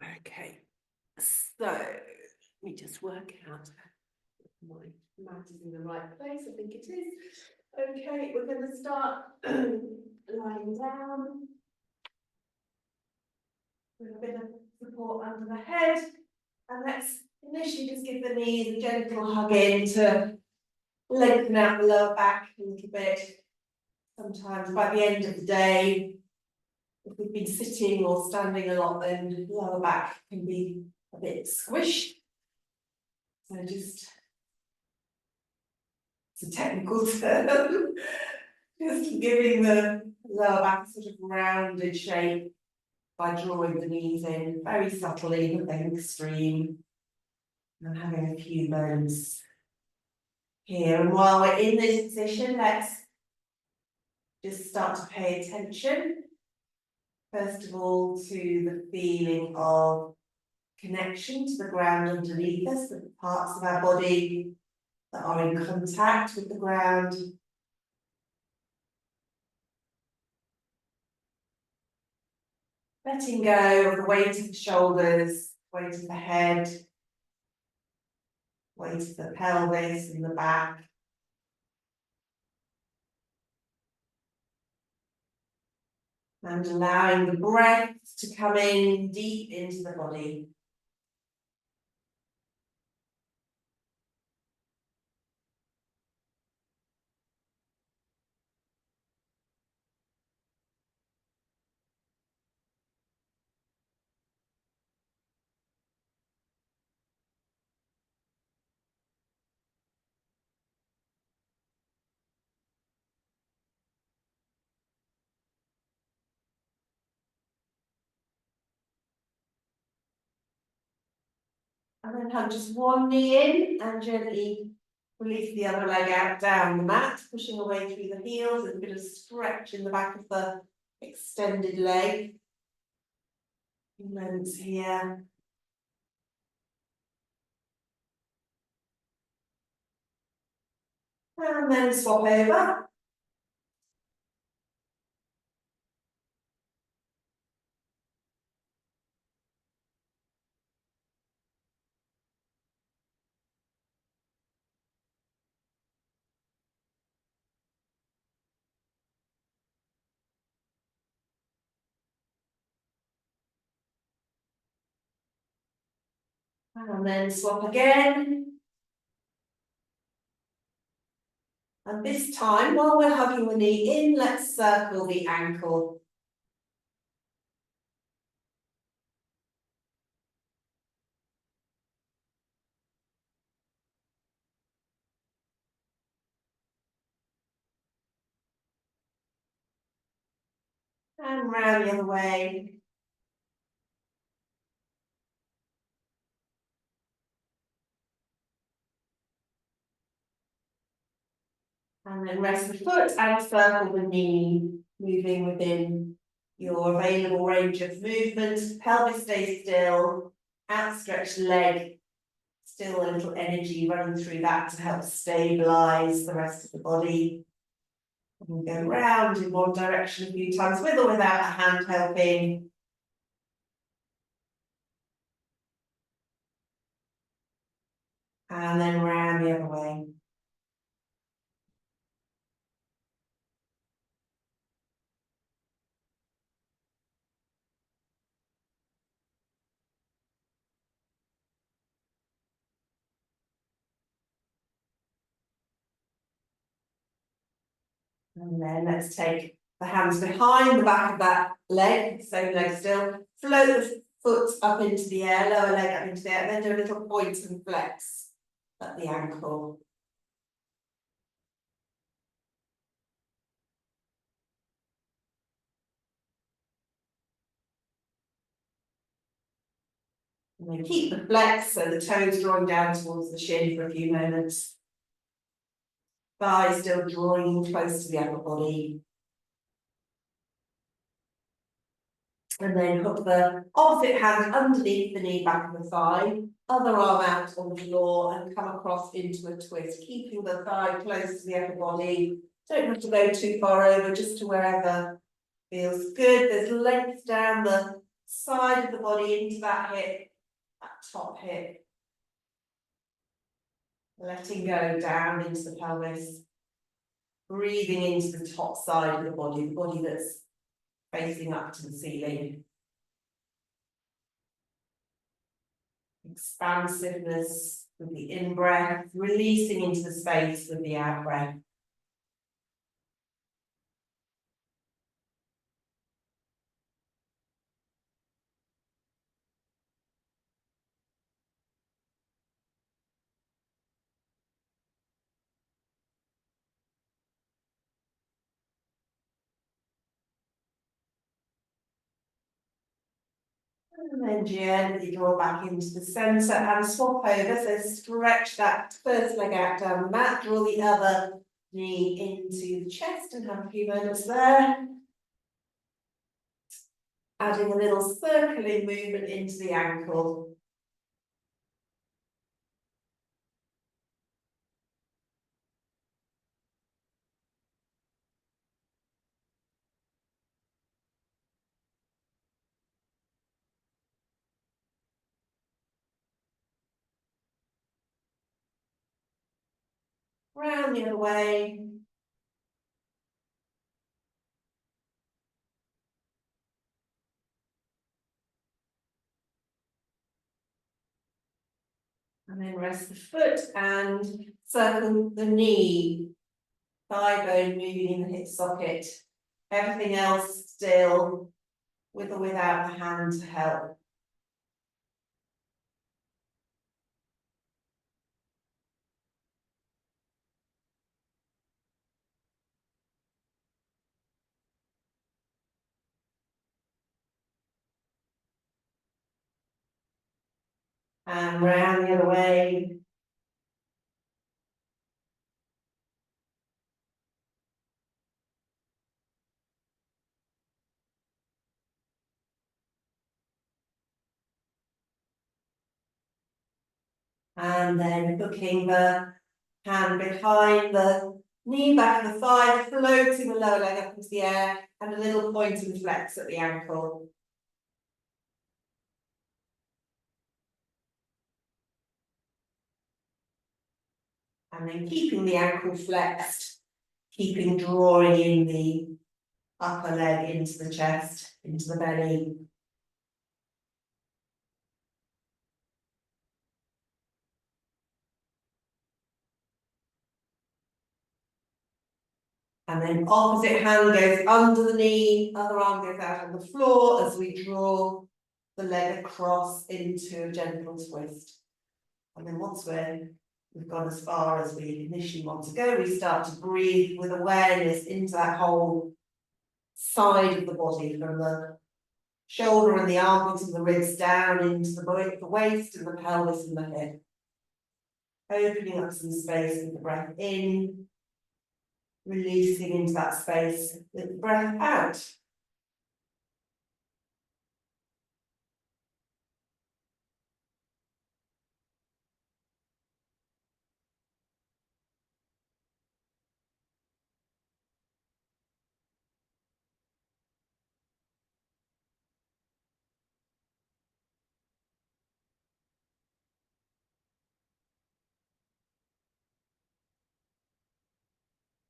Okay, so let me just work out my mat is in the right place. I think it is. Okay, we're going to start lying down with a bit of support under the head, and let's initially just give the knees a gentle hug in to lengthen out the lower back a little bit. Sometimes by the end of the day, if we've been sitting or standing a lot, then the lower back can be a bit squished. So just, it's a technical term, just giving the lower back a sort of rounded shape by drawing the knees in very subtly, nothing extreme, and having a few moments here. And while we're in this position, let's just start to pay attention, first of all, to the feeling of connection to the ground underneath us, the parts of our body that are in contact with the ground. Letting go of the weight of the shoulders, weight of the head, weight of the pelvis and the back. And allowing the breath to come in deep into the body. And then hug just one knee in and gently release the other leg out down the mat, pushing away through the heels. There's a bit of stretch in the back of the extended leg. A few moments here. And then swap over. And then swap again. And this time, while we're hugging the knee in, let's circle the ankle. And round the other way. And then rest the foot and circle the knee, moving within your available range of movement. Pelvis stays still, outstretched leg, still a little energy running through that to help stabilize the rest of the body. And we go round in one direction a few times with or without a hand helping. And then round the other way. And then let's take the hands behind the back of that leg, same leg still. Float the foot up into the air, lower leg up into the air, then do a little point and flex at the ankle. And then keep the flex, so the toes drawing down towards the shin for a few moments. Thighs still drawing close to the upper body. And then hook the opposite hand underneath the knee, back of the thigh, other arm out on the floor and come across into a twist, keeping the thigh close to the upper body. Don't have to go too far over, just to wherever feels good. There's length down the side of the body into that hip, that top hip. Letting go down into the pelvis. Breathing into the top side of the body that's facing up to the ceiling. Expansiveness with the in-breath, releasing into the space with the out-breath. And then gently draw back into the centre and swap over. So stretch that first leg out down the mat, draw the other knee into the chest and have a few moments there. Adding a little circling movement into the ankle. Round the other way. And then rest the foot and circle the knee. Thigh bone moving in the hip socket. Everything else still with or without the hand to help. And round the other way. And then hooking the hand behind the knee, back of the thigh, floating the lower leg up into the air, and a little point and flex at the ankle. And then keeping the ankle flexed, keeping drawing in the upper leg into the chest, into the belly. And then opposite hand goes under the knee, other arm goes out on the floor as we draw the leg across into a gentle twist. And then once we've gone as far as we initially want to go, we start to breathe with awareness into that whole side of the body, from the shoulder and the armpits and the ribs down into the waist and the pelvis and the hip. Opening up some space with the breath in. Releasing into that space with the breath out.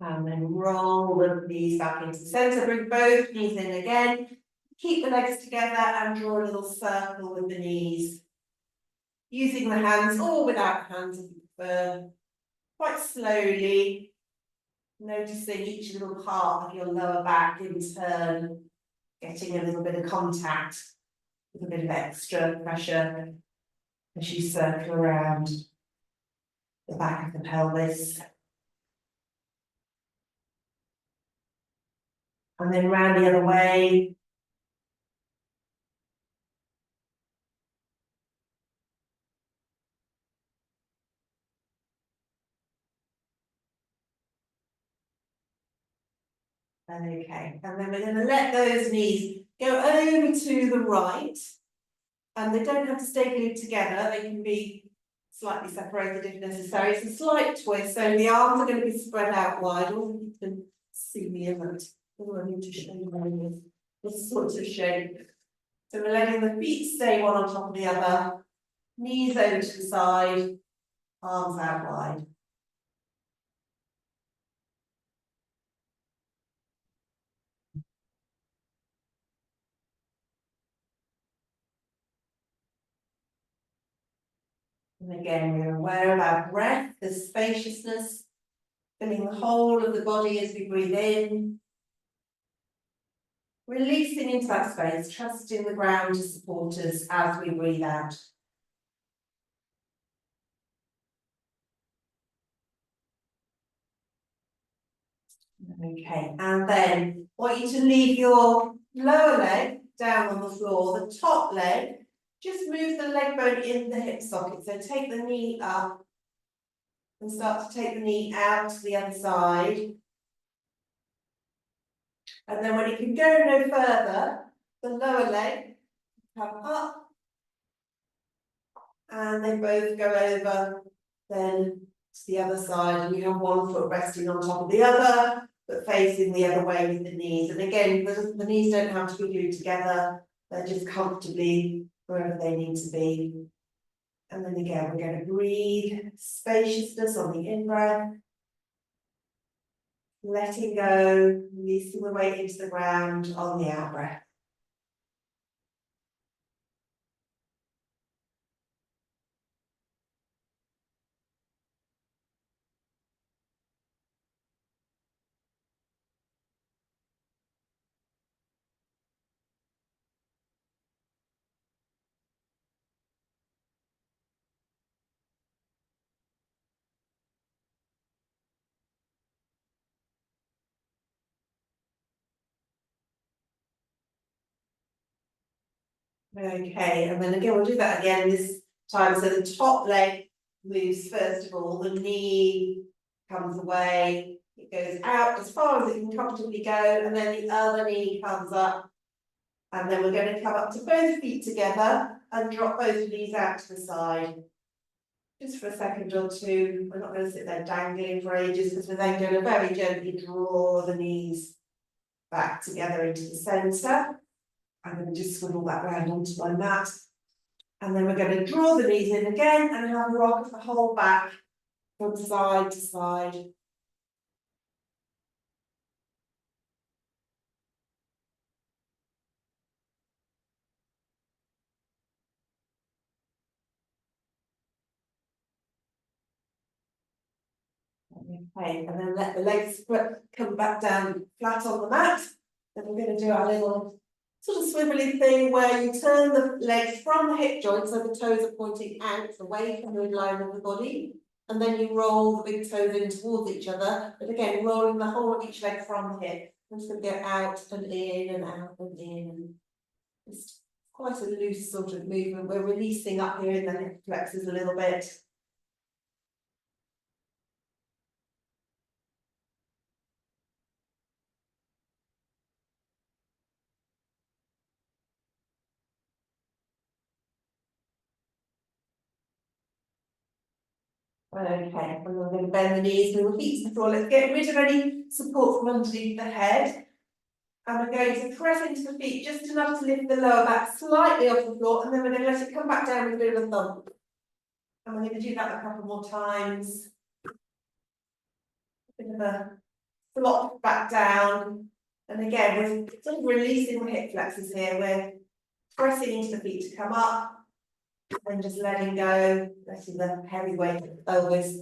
And then roll the knees back into the centre, bring both knees in again. Keep the legs together and draw a little circle with the knees. Using the hands or without hands if you prefer. Quite slowly, noticing each little part of your lower back in turn, getting a little bit of contact with a bit of extra pressure as you circle around the back of the pelvis. And then round the other way. Okay, and then we're going to let those knees go over to the right. And they don't have to stay glued together, they can be slightly separated if necessary. It's a slight twist, so the arms are going to be spread out wide. I don't think you can see me in that. I need to show you this sort of shape. So we're letting the feet stay one on top of the other, knees over to the side, arms out wide. And again, we're aware of our breath, the spaciousness, filling the whole of the body as we breathe in. Releasing into that space, trusting the ground to support us as we breathe out. Okay, and then I want you to leave your lower leg down on the floor, the top leg, just move the leg bone in the hip socket. So take the knee up and start to take the knee out to the other side. And then when it can go no further, the lower leg come up and they both go over then to the other side, and you have one foot resting on top of the other, but facing the other way with the knees. And again, the knees don't have to be glued together, they're just comfortably wherever they need to be. And then again, we're going to breathe spaciousness on the in-breath, letting go, releasing the weight into the ground on the out-breath. Okay, and then again, we'll do that again this time. So the top leg moves first of all, the knee comes away, it goes out as far as it can comfortably go, and then the other knee comes up. And then we're going to come up to both feet together and drop both knees out to the side. Just for a second or two. We're not going to sit there dangling for ages because we're then going to very gently draw the knees back together into the centre. I'm going to just swivel that round onto my mat. And then we're going to draw the knees in again and have a rock of the whole back from side to side. Okay, and then let the legs come back down flat on the mat. Then we're going to do our little sort of swivelly thing where you turn the legs from the hip joint, so the toes are pointing out away from the midline of the body, and then you roll the big toes in towards each other, but again rolling the whole of each leg from the hip. I'm just going to go out and in and out and in. It's quite a loose sort of movement. We're releasing up here in the hip flexors a little bit. Okay, and we're going to bend the knees and the feet to the floor. Let's get rid of any support from underneath the head. And we're going to press into the feet just enough to lift the lower back slightly off the floor, and then we're going to let it come back down with a bit of a thump. And we're going to do that a couple more times. A bit of a flop back down. And again, we're sort of releasing the hip flexors here. We're pressing into the feet to come up. And just letting go, letting the heavy weight of the pelvis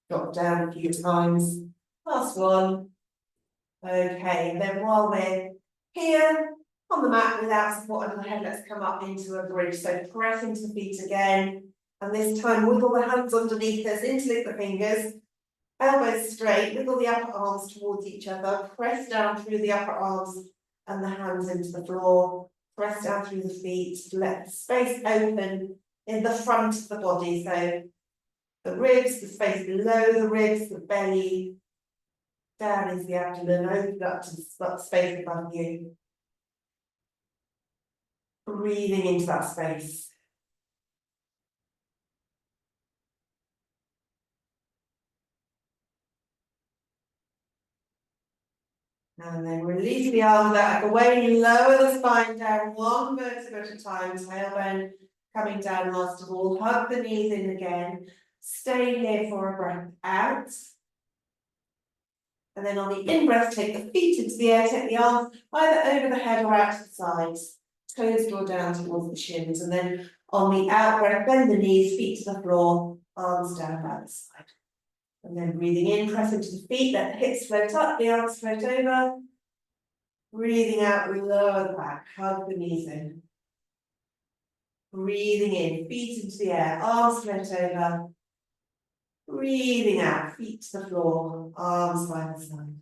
drop down a few times. Last one. Okay, and then while we're here on the mat without support under the head, let's come up into a bridge. So press into the feet again, and this time wiggle the hands underneath us, interlock the fingers, elbows straight, wiggle the upper arms towards each other, press down through the upper arms and the hands into the floor, press down through the feet, let the space open in the front of the body. So the ribs, the space below the ribs, the belly, down is the abdomen, open up to the space above you. Breathing into that space. And then release the arms out of the way, lower the spine down one vertebra at a time, tailbone coming down last of all, hug the knees in again, stay here for a breath out. And then on the in-breath, take the feet into the air, take the arms either over the head or out to the sides, toes draw down towards the shins, and then on the out-breath, bend the knees, feet to the floor, arms down by the side. And then breathing in, press into the feet, let the hips float up, the arms float over. Breathing out, lower the back, hug the knees in. Breathing in, feet into the air, arms float over. Breathing out, feet to the floor, arms by the side.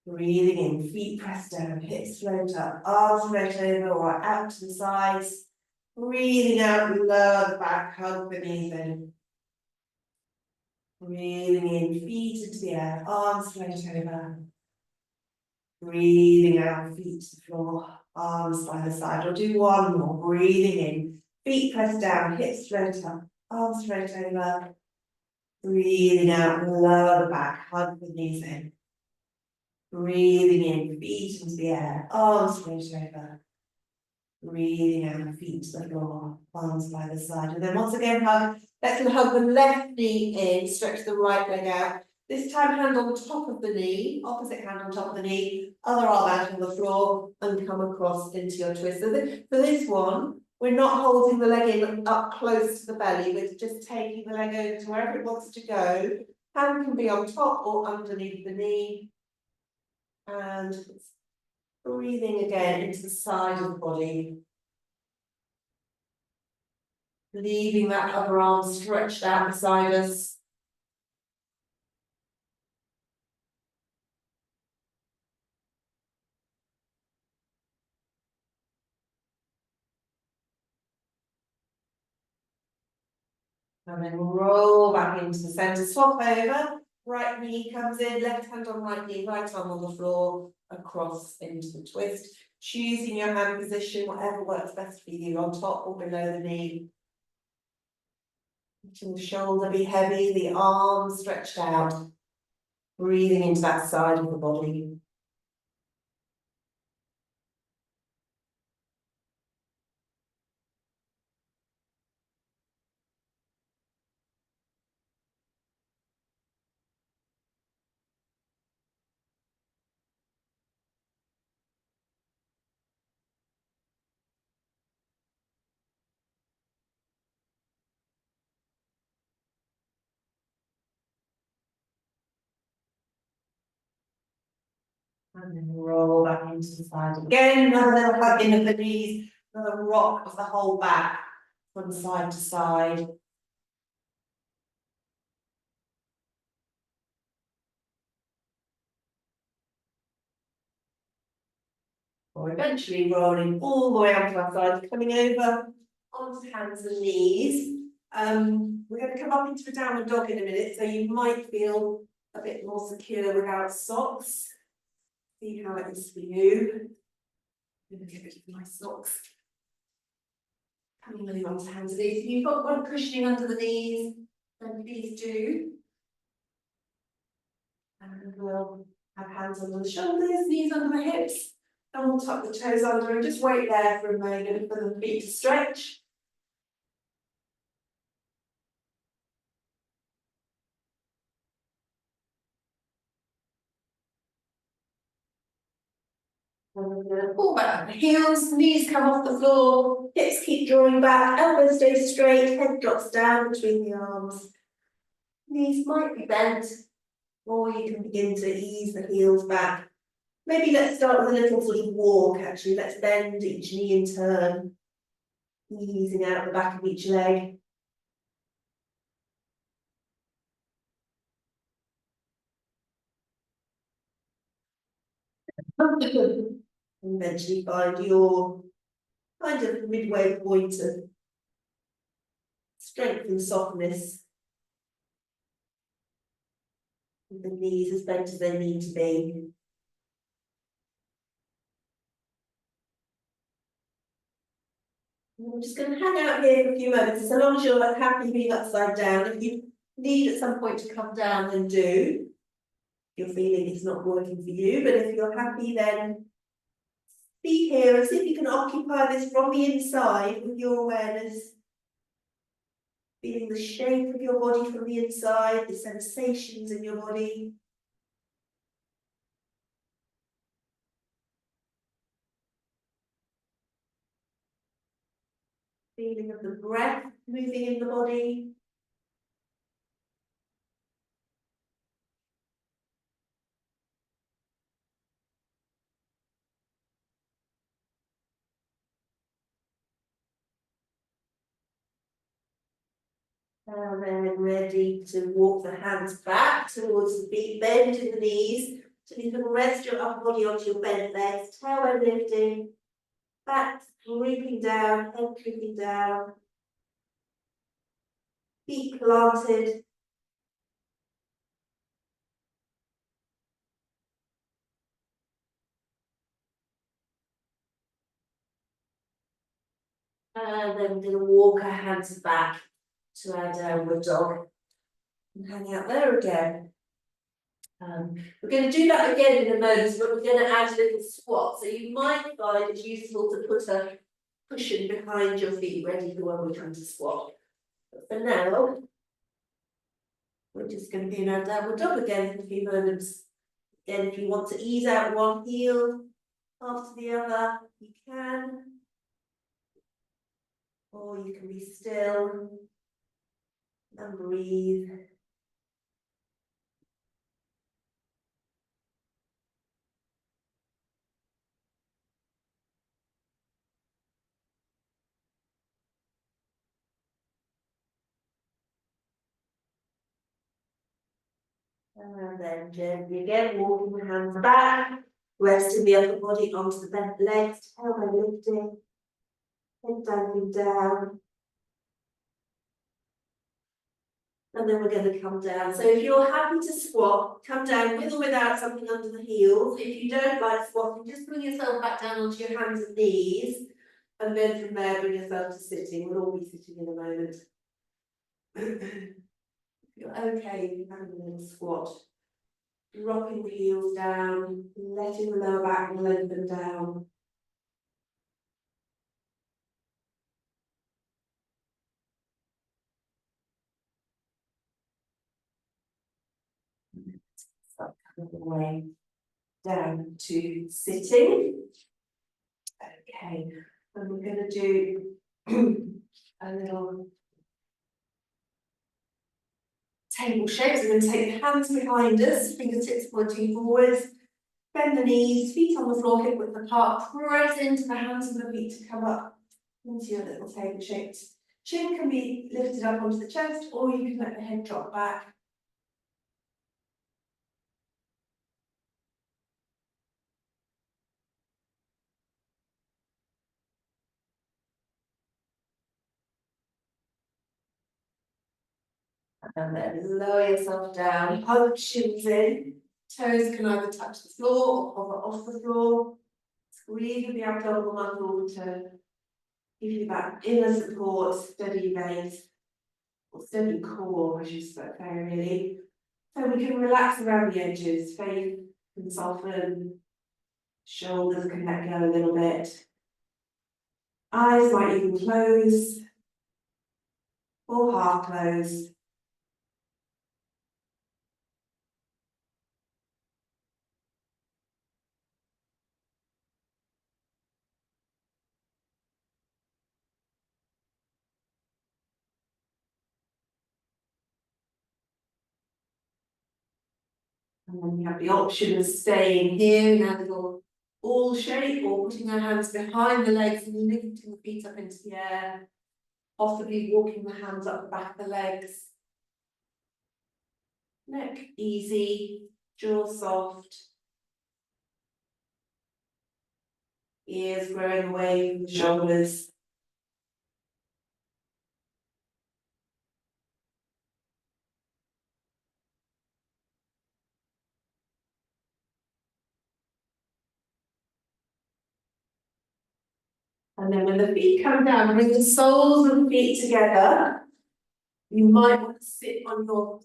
Breathing in, feet press down, hips float up, arms float over or out to the sides. Breathing out, lower the back, hug the knees in. Breathing in, feet into the air, arms float over. Breathing out, feet to the floor, arms by the side. We'll do one more. Breathing in, feet press down, hips float up, arms float over. Breathing out, lower the back, hug the knees in. Breathing in, feet into the air, arms float over. Breathing out, feet to the floor, arms by the side. And then once again, let's hug the left knee in, stretch the right leg out. This time, hand on top of the knee, opposite hand on top of the knee, other arm out on the floor, and come across into your twist. So for this one, we're not holding the leg in up close to the belly, we're just taking the leg over to wherever it wants to go. Hand can be on top or underneath the knee. And breathing again into the side of the body. Leaving that upper arm stretched out beside us. And then roll back into the centre, swap over, right knee comes in, left hand on right knee, right arm on the floor, across into the twist. Choosing your hand position, whatever works best for you, on top or below the knee. Letting the shoulder be heavy, the arm stretched out. Breathing into that side of the body. And then roll back into the side again, another little hug in of the knees, another rock of the whole back from side to side. Or eventually rolling all the way onto our side, coming over onto hands and knees. We're going to come up into a downward dog in a minute, so you might feel a bit more secure without socks. See how it is for you. I'm going to get rid of my socks. Coming over onto hands and knees. If you've got one cushioning under the knees, then please do. And we'll have hands under the shoulders, knees under the hips. And we'll tuck the toes under and just wait there for a moment for the feet to stretch. And we're going to pull back the heels, knees come off the floor, hips keep drawing back, elbows stay straight, head drops down between the arms. Knees might be bent, or you can begin to ease the heels back. Maybe let's start with a little sort of walk actually. Let's bend each knee in turn, easing out the back of each leg. And eventually find your kind of midway point of strength and softness. With the knees as bent as they need to be. I'm just going to hang out here for a few moments, so long as you're happy being upside down. If you need at some point to come down, then do. you're feeling it's not working for you, but if you're happy, then be here and see if you can occupy this from the inside with your awareness. Feeling the shape of your body from the inside, the sensations in your body. Feeling of the breath moving in the body. And then ready to walk the hands back towards the feet, bending the knees. So you can rest your upper body onto your bent legs, tailbone lifting, back drooping down, head drooping down, feet planted. And then we're going to walk our hands back to our downward dog and hang out there again. We're going to do that again in a moment, but we're going to add a little squat. So you might find it useful to put a cushion behind your feet ready for when we come to squat. But for now, we're just going to be in our downward dog again in a few moments. Again, if you want to ease out one heel after the other, you can. Or you can be still and breathe. And then gently again, walking the hands back, resting the upper body onto the bent legs, tailbone lifting, head diving down. And then we're going to come down. So if you're happy to squat, come down with or without something under the heels. If you don't like squatting, just bring yourself back down onto your hands and knees. And then from there, bring yourself to sitting. We'll all be sitting in a moment. If you're okay, you can have a little squat. Dropping the heels down, letting the lower back lengthen down. So come all the way down to sitting. Okay, and we're going to do a little table shape. So we're going to take the hands behind us, fingertips pointing forwards, bend the knees, feet on the floor, hip width apart, press into the hands and the feet to come up into your little table shaped. Chin can be lifted up onto the chest, or you can let the head drop back. And then lower yourself down, hug shins in, toes can either touch the floor or hover off the floor. Squeeze the abdominal muscle to give you that inner support, steady base, or steady core, I should say, really. So we can relax around the edges, face can soften, shoulders can let go a little bit. Eyes might even close, or half close. And then we have the option of staying here in our little ball shape, or putting our hands behind the legs and lifting the feet up into the air, possibly walking the hands up the back of the legs. Neck easy, jaw soft. Ears growing away from the shoulders. And then when the feet come down, bring the soles of the feet together. You might want to sit on your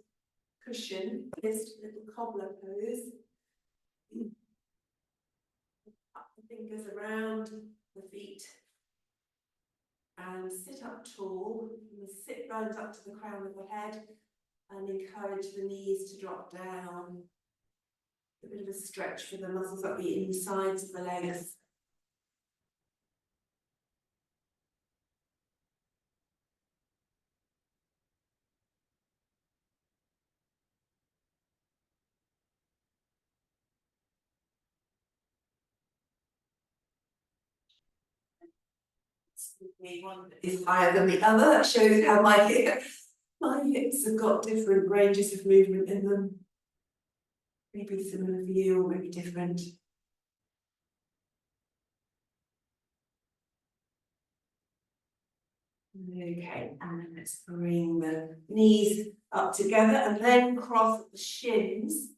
cushion, this little cobbler pose. Up the fingers around the feet. And sit up tall, and the sit bones up to the crown of the head, and encourage the knees to drop down. A bit of a stretch for the muscles up the insides of the legs. One is higher than the other. That shows how my hips have got different ranges of movement in them. Maybe similar for you, or maybe different. Okay, and let's bring the knees up together and then cross the shins.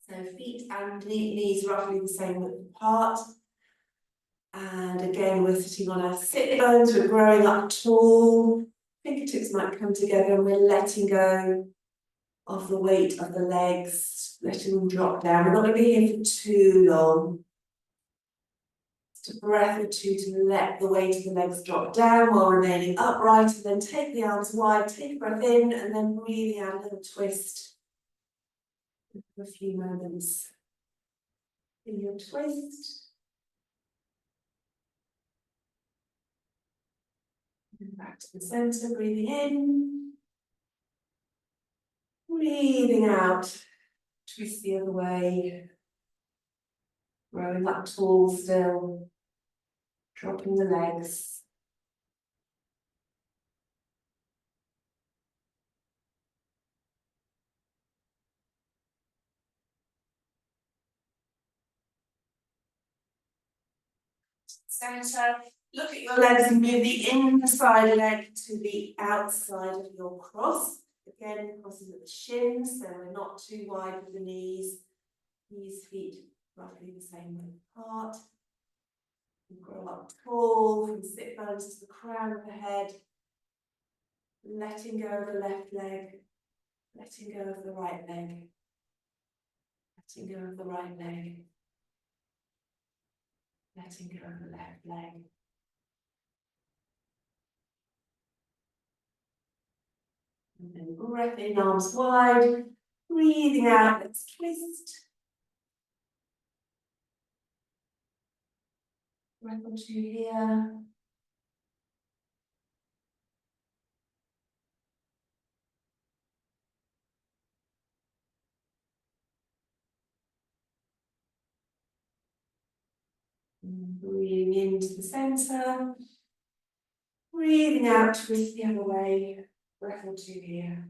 So feet and knees roughly the same width apart. And again, we're sitting on our sit bones, we're growing up tall. Fingertips might come together and we're letting go of the weight of the legs, letting them drop down. We're not going to be here for too long. Just a breath or two to let the weight of the legs drop down while remaining upright, and then take the arms wide, take a breath in, and then breathing out a little twist for a few moments. In your twist. And back to the center, breathing in. Breathing out, twist the other way. Growing up tall still. Dropping the legs. Center. Look at your legs and move the inside leg to the outside of your cross. Again, crosses at the shins, so we're not too wide with the knees. Knees, feet roughly the same width apart. And grow up tall from sit bones to the crown of the head. Letting go of the left leg. Letting go of the right leg. Letting go of the right leg. Letting go of the left leg. And then breath in, arms wide. Breathing out, let's twist. Breath or two here. And breathing into the center. Breathing out, twist the other way. Breath or two here.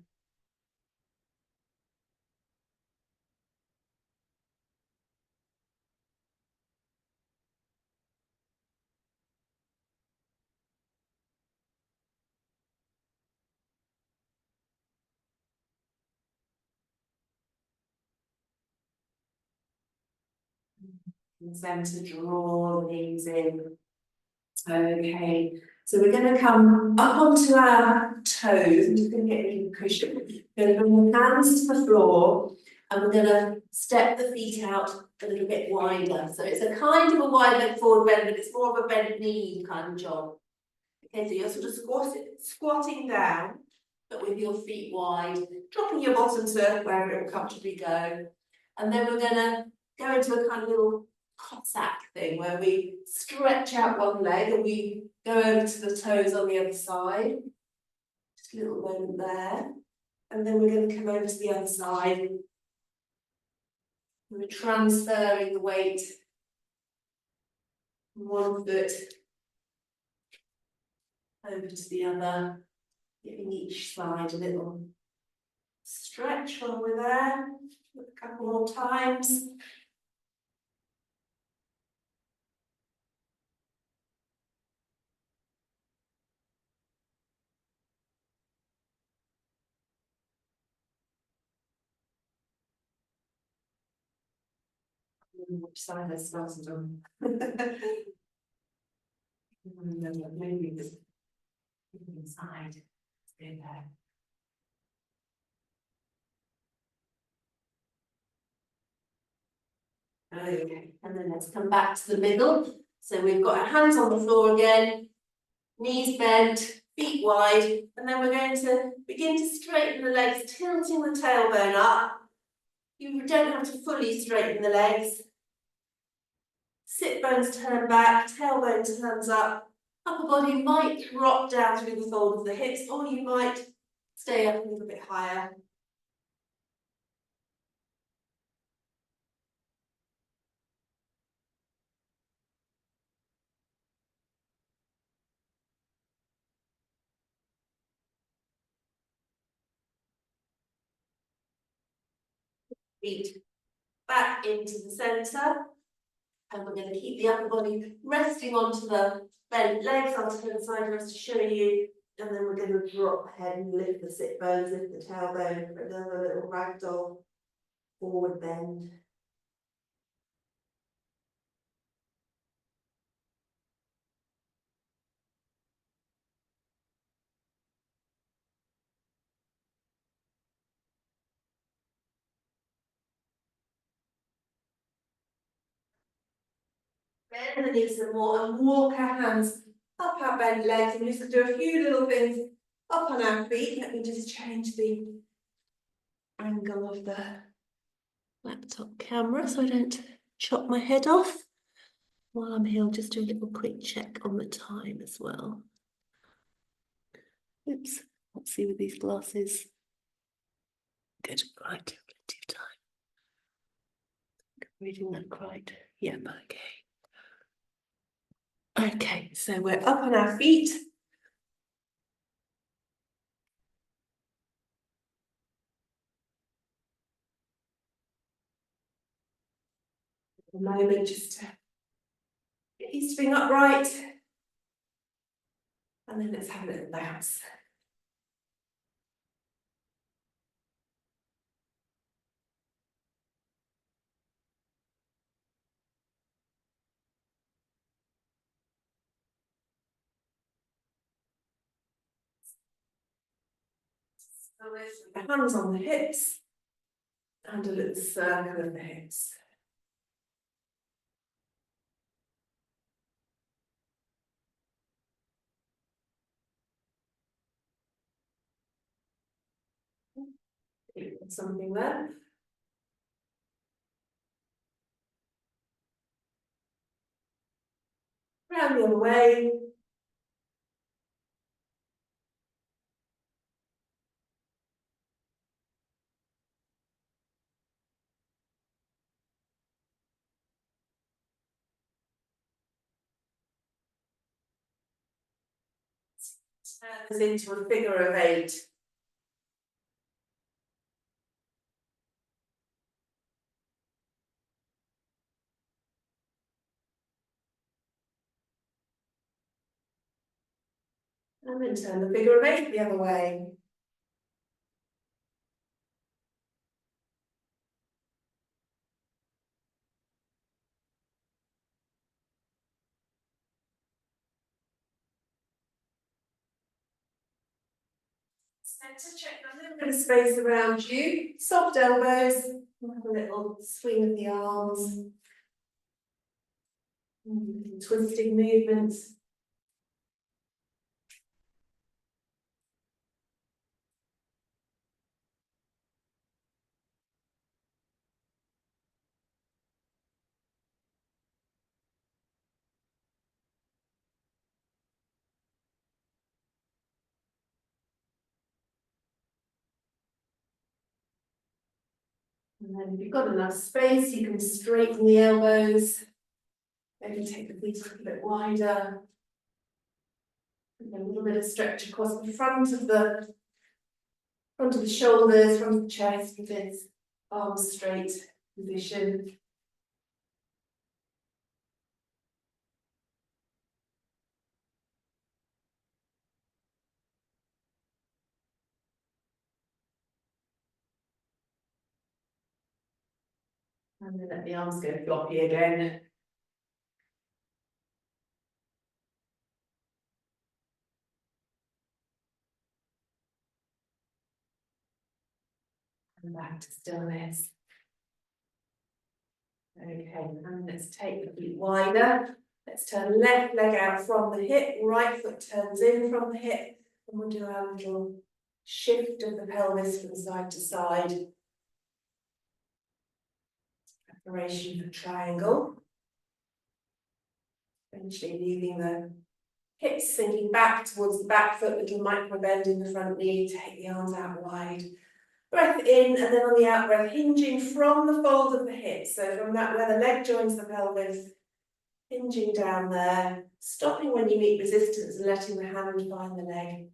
And center, draw the knees in. Okay, so we're going to come up onto our toes. I'm just going to get a little cushion. We're going to bring the hands to the floor and we're going to step the feet out a little bit wider. So it's a kind of a wide leg forward bend, but it's more of a bent knee kind of job. Okay, so you're sort of squatting down, but with your feet wide, dropping your bottom to wherever it will comfortably go. And then we're going to go into a kind of little Cossack thing where we stretch out one leg and we go over to the toes on the other side. Just a little moment there. And then we're going to come over to the other side. We're transferring the weight from one foot over to the other, giving each side a little stretch while we're there. A couple more times. Which side I started on? Maybe this inside. Stay there. Okay, and then let's come back to the middle. So we've got our hands on the floor again, knees bent, feet wide, and then we're going to begin to straighten the legs, tilting the tailbone up. You don't have to fully straighten the legs. Sit bones turn back, tailbone turns up. Upper body might drop down through the fold of the hips, or you might stay up a little bit higher. Feet back into the centre. And we're going to keep the upper body resting onto the bent legs. I'll turn sideways to show you. And then we're going to drop ahead and lift the sit bones, lift the tailbone for another little ragdoll forward bend. Bend the knees some more and walk our hands up our bent legs. And we're just going to do a few little things up on our feet. Let me just change the angle of the laptop camera so I don't chop my head off. While I'm here, I'll just do a little quick check on the time as well. Oops, let's see with these glasses. Good, right, plenty of time. Reading that right? Yep, okay. Okay, so we're up on our feet. A moment just to get used to being upright. And then let's have a little bounce. So with the hands on the hips and a little circle of the hips. Something there. Round the other way. Turns into a figure of 8. And then turn the figure of 8 the other way. Centre, check a little bit of space around you. Soft elbows. Have a little swing of the arms. Twisting movements. And then if you've got enough space, you can straighten the elbows. Maybe take the feet a little bit wider. And then a little bit of stretch across the front of the shoulders, front of the chest with this arms straight position. And then let the arms go floppy again. And back to stillness. Okay, and let's take the feet wider. Let's turn left leg out from the hip, right foot turns in from the hip, and we'll do our little shift of the pelvis from side to side. Preparation for triangle. Eventually leaving the hips sinking back towards the back foot, little micro bend in the front knee, take the arms out wide. Breath in, and then on the out breath, hinging from the fold of the hips. So from that where the leg joins the pelvis, hinging down there, stopping when you meet resistance and letting the hand find the leg.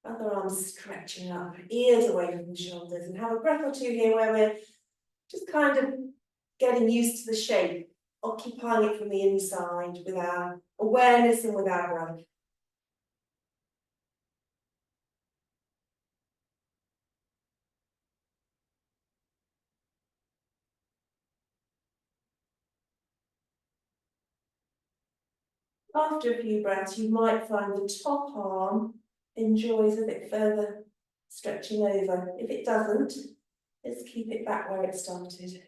Other arms stretching up, ears away from the shoulders, and have a breath or two here where we're just kind of getting used to the shape, occupying it from the inside with our awareness and with our breath. After a few breaths, you might find the top arm enjoys a bit further stretching over. If it doesn't, let's keep it back where it started.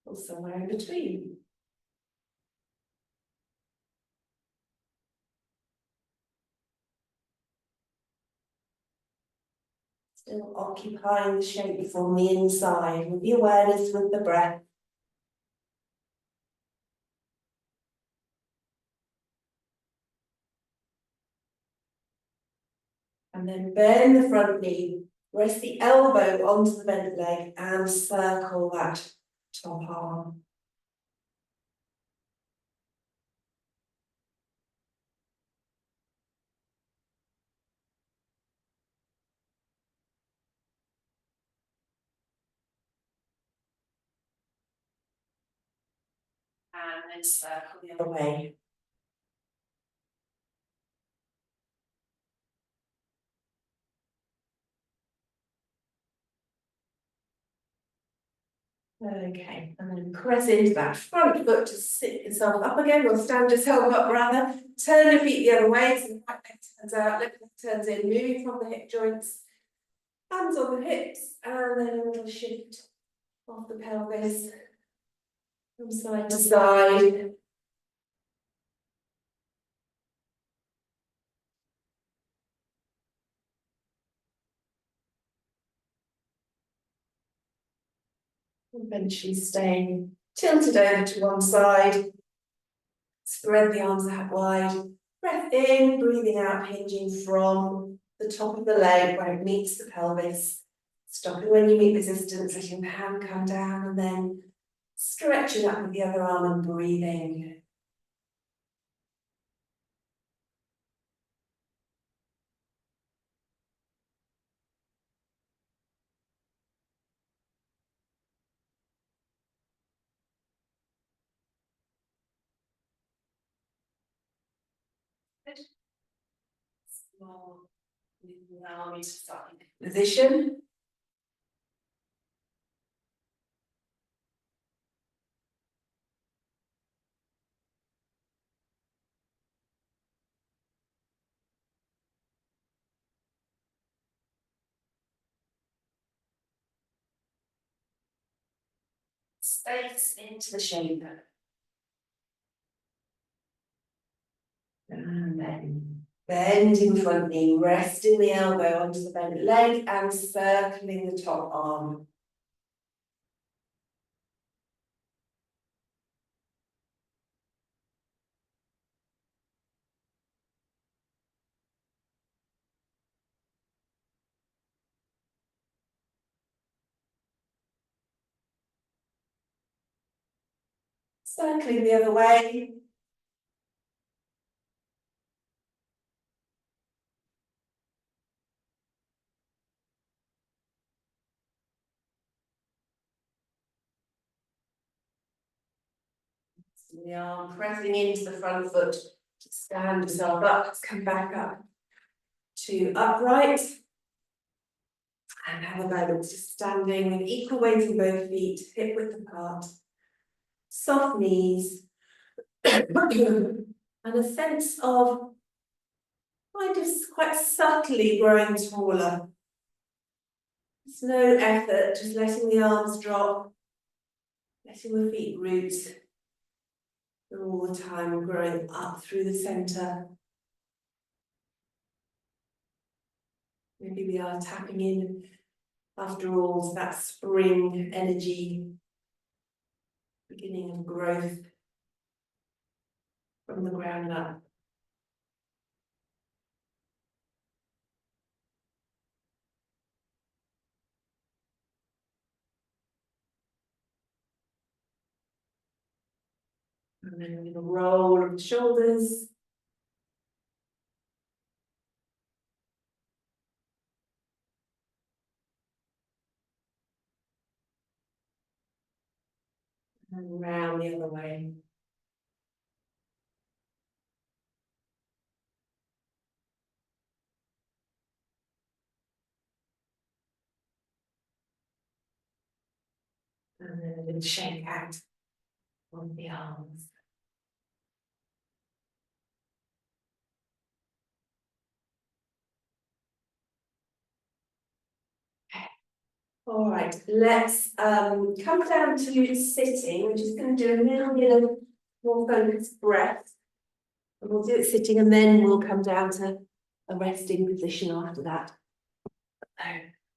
Or somewhere in between. Still occupying the shape from the inside with the awareness with the breath. And then bend the front knee, rest the elbow onto the bent leg and circle that top arm. And then circle the other way. Okay, and then press into that front foot to sit yourself up again, or stand yourself up rather. Turn your feet the other way, so the right leg turns out, left leg turns in, moving from the hip joints. Hands on the hips, and then a little shift of the pelvis from side to side. Eventually staying tilted over to one side. Spread the arms out wide. Breath in, breathing out, hinging from the top of the leg where it meets the pelvis. Stopping when you meet resistance, letting the hand come down, and then stretching up with the other arm and breathing. Small, allow me to find position. Space into the shape. And then bending the front knee, resting the elbow onto the bent leg and circling the top arm. Circling the other way. The arm pressing into the front foot to stand yourself up. Let's come back up to upright. And have a balance, just standing with equal weight in both feet, hip width apart. Soft knees. And a sense of kind of quite subtly growing taller. There's no effort, just letting the arms drop, letting the feet roots all the time growing up through the centre. Maybe we are tapping in, after all, to that spring energy, beginning of growth from the ground up. And then a little roll of the shoulders. And round the other way. And then a little shake out on the arms. All right, let's come down to sitting. We're just going to do a little bit of more focused breath. And we'll do it sitting and then we'll come down to a resting position after that. So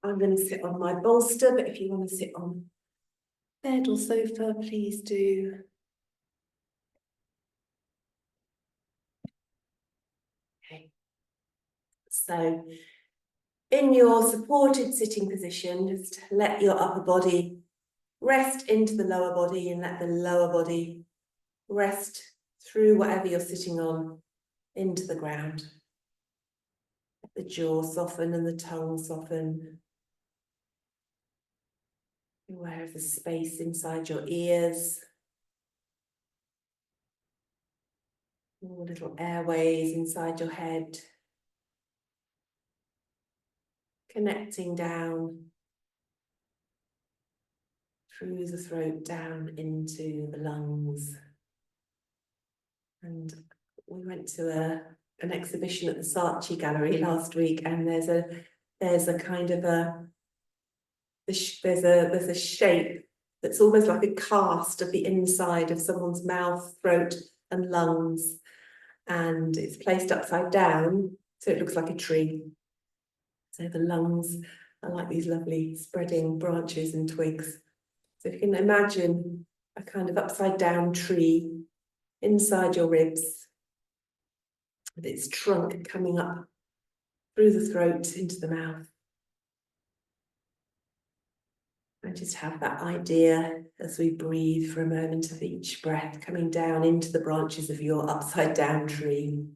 I'm going to sit on my bolster, but if you want to sit on bed or sofa, please do. Okay. So in your supported sitting position, just let your upper body rest into the lower body and let the lower body rest through whatever you're sitting on into the ground. Let the jaw soften and the tongue soften. Be aware of the space inside your ears. All little airways inside your head. Connecting down through the throat, down into the lungs. And we went to an exhibition at the Saatchi Gallery last week, and there's a kind of there's a shape that's almost like a cast of the inside of someone's mouth, throat, and lungs, and it's placed upside down, so it looks like a tree. So the lungs are like these lovely spreading branches and twigs. So if you can imagine a kind of upside down tree inside your ribs, with its trunk coming up through the throat into the mouth. And just have that idea as we breathe for a moment of each breath coming down into the branches of your upside down tree.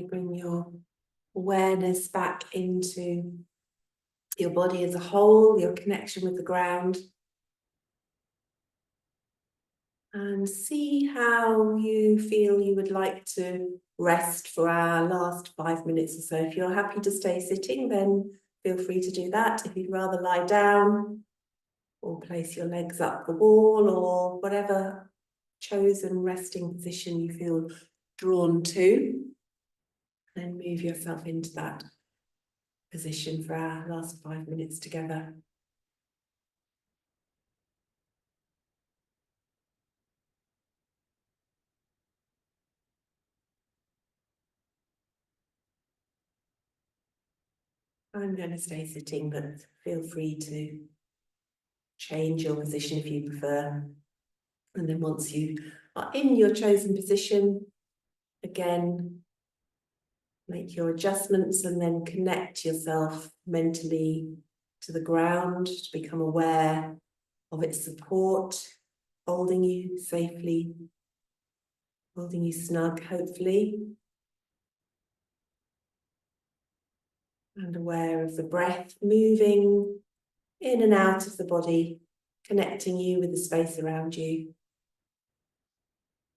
You bring your awareness back into your body as a whole, your connection with the ground. And see how you feel you would like to rest for our last 5 minutes or so. If you're happy to stay sitting, then feel free to do that. If you'd rather lie down or place your legs up the wall or whatever chosen resting position you feel drawn to, then move yourself into that position for our last 5 minutes together. I'm going to stay sitting, but feel free to change your position if you prefer. And then once you are in your chosen position, again, make your adjustments and then connect yourself mentally to the ground to become aware of its support, holding you safely, holding you snug, hopefully. And aware of the breath moving in and out of the body, connecting you with the space around you.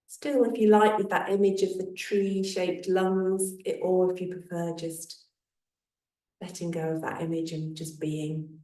Still, if you like, with that image of the tree-shaped lungs, or if you prefer, just letting go of that image and just being.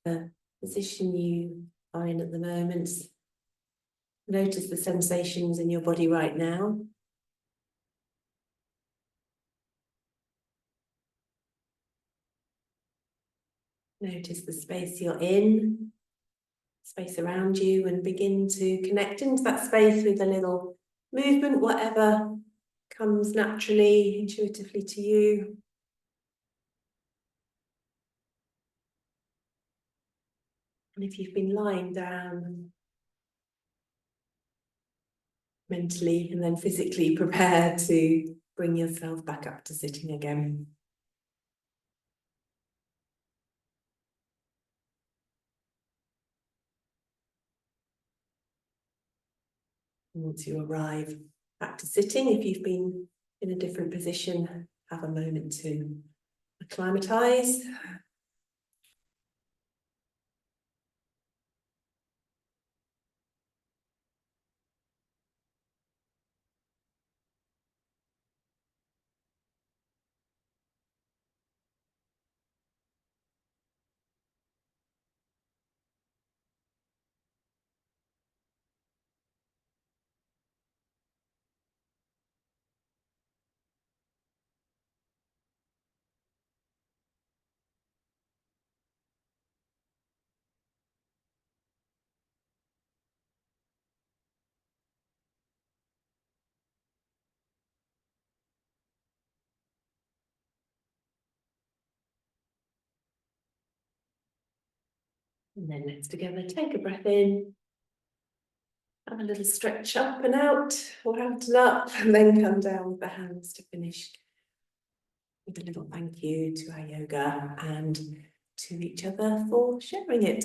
the position you are in at the moment. Notice the sensations in your body right now. Notice the space you're in, space around you, and begin to connect into that space with a little movement, whatever comes naturally, intuitively to you. And if you've been lying down, mentally and then physically prepare to bring yourself back up to sitting again. Once you arrive back to sitting, if you've been in a different position, have a moment to acclimatise. And then let's together take a breath in. Have a little stretch up and out, or out and up, and then come down with the hands to finish with a little thank you to our yoga and to each other for sharing it.